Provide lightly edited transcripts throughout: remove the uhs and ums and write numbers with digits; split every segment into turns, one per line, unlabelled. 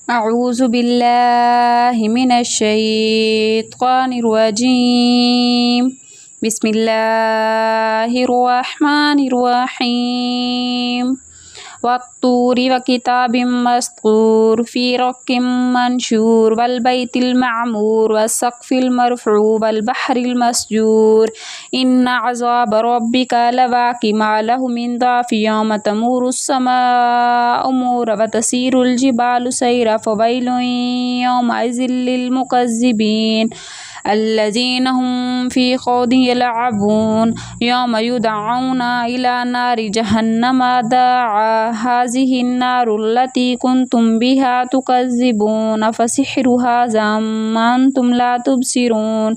अऊज़ु बिल्लाहि मिनश्शैत्वानिर रजीम। बिस्मिल्लाहिर रहमानिर रहीम। वत्तूरि व किताबिम मस्तूर फी रक्किम मनशूर वल बैतिल मामूर वस्सक़्फ़िल मरफ़ूअ वल बहरिल मस्जूर इन्ना अज़ाब रब्बिका लवाक़िअ मा लहु मिन दाफ़िअ यौम तमूरुस समाअु मौरा व तसीरुल जिबालु सैरा फ़वैलुन यौमइज़िन लिल मुकज़्ज़िबीन अल्लज़ीना हुम फ़ी ख़ौदिन यलअबून यौम युदअऊना इला नारि जहन्नम दाआ हाज़िहि अन्नारुल्लती कुन्तुम बिहा तुकज़्ज़िबून अफ़सिह्रु हाज़ा अम अंतुम ला तुबसिरून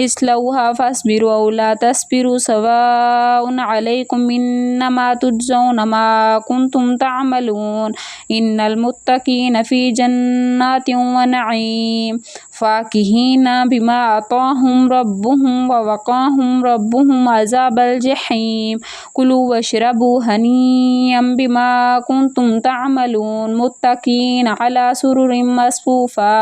इस्लौहा फ़स्बिरु औ ला तस्बिरु सवाउन अलैकुम इन्नमा तुज्ज़ौना मा कुन्तुम तअमलून इन्नल मुत्तक़ीना फ़ी जन्नातिन व नईम फ़ाकिहीना बिमा आताहुम रब्बुहुम व वक़ाहुम रब्बुहुम अज़ाबल जहीम कुलू वश्रबू हनीअम बिमा कुन्तुम तअमलून मुत्तक़ीना अला सुरुरिन मस्फ़ूफ़ा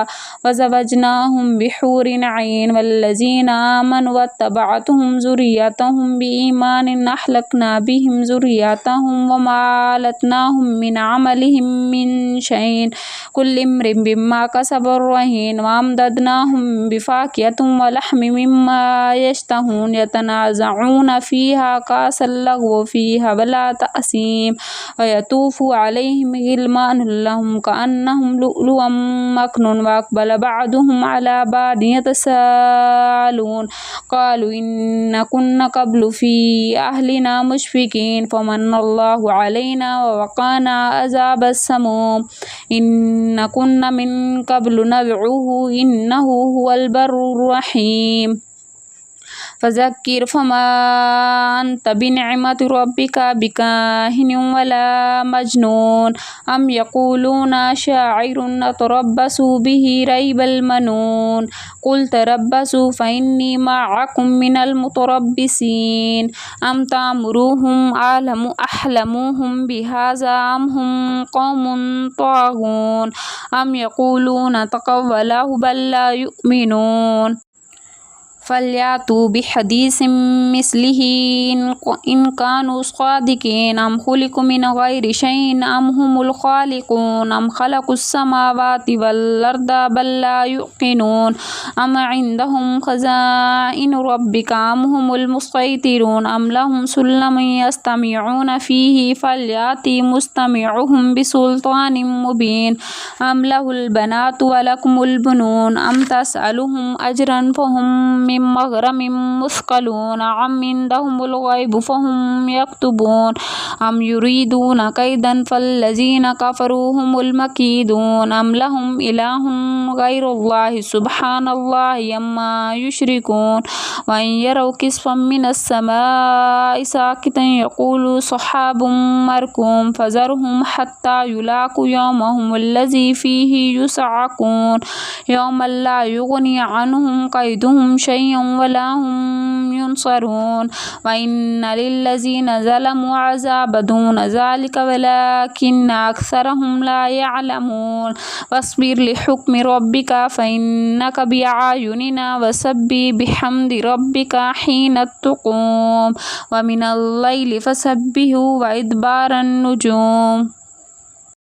व ज़वज्नाहुम बिहूरिन ऐन वल्लज़ीना आमनु वत्तबअतहुम ज़ुर्रिय्यतहुम बिईमानिन अल्हक़ना बिहिम ज़ुर्रिय्यतहुम व मा अलतनाहुम मिन अमलिहिम मिन शैइन कुल्लि इम्रिइन बिमा कसब रहीन व अमददनाहुम बिफ़ाकिहतिन व लहमिन मिम्मा यश्तहून यतनाज़अून फ़ीहा काअसन लग़्व फ़ीहा व ला तअसीम व यतूफ़ु अलैहिम ग़िल्मानुन लहुम कअन्नहुम लुअलुअम मकनून व अक़बल बअदुहुम अला बअदिन यतसाअलून क़ालू इन्ना कुन्ना क़ब्लु फ़ी अहलिना मुश्फ़िक़ीन फ़मन्नल्लाहु अलैना व वक़ाना अज़ाबस समूम इन्ना कुन्ना मिन क़ब्लु नदअूहु इन्नहु हुवल बर्रुर रहीम। फ़ज़क्किर फ़मा अन्त बिनिअमति रब्बिका बिकाहिनिन वला मजनून अम यक़ूलूना शाइरुन नतरब्बसु बिही रैबल मनून क़ुल तरब्बसू फ़इन्नी मअकुम मिनल मुतरब्बिसीन अम तअमुरुहुम अहलमुहुम बिहाज़ा अम हुम क़ौमुन ताग़ून अम यक़ूलूना तक़व्वलहु बल ला युमिनून फ़लयातू बिहदीसिम मिस्लिही इन कानू सादिक़ीन अम खुलिक़ू मिन ग़ैरि शैइन अम हुमुल ख़ालिक़ून अम ख़लक़ुस समावाति वल अर्द बल ला युक़िनून अम इंदहुम ख़ज़ाइनु रब्बिका अम हुमुल मुस्तैतिरून अम लहुम सुल्लमुन यस्तमिऊन फ़ीही फ़लयाति मुस्तमिउहुम बिसुल्तानिन मुबीन अम लहुल बनातु व लकुमुल बुनून अम तसअलुहुम अजरन फ़हुम मिन मग़रमिन मुस्क़लून अम इंदहुमुल ग़ैबु फ़हुम यक्तुबून अम युरीदून कैदन फ़ल्लज़ीना कफ़रू हुमुल मकीदून अम लहुम इलाहुन ग़ैरुल्लाहि सुब्हानल्लाहि अम्मा युश्रिकून व इन यरौ किस्फ़म मिनस समाइ साक़ितन यक़ूलू सहाबुम मरकूम फ़ज़रहुम हत्ता युलाक़ू यौमहुमुल्लज़ी फ़ीही युसअक़ून यौम ला युग़नी अन्हुम कैदुहुम शैअन व ला हुम युनसरून व इन्न लिल्लज़ीना ज़लमू अज़ाबन दून ज़ालिका वलाकिन्न अक्सरहुम ला यअलमून वस्बिर लिहुक्मि रब्बिका फ़इन्नका बिअयुनिना वसब्बिह बिहम्दि रब्बिकाहीन तुक़ूम व मिनल लैलि फ़सब्बिहू व इदबारन नुजूम।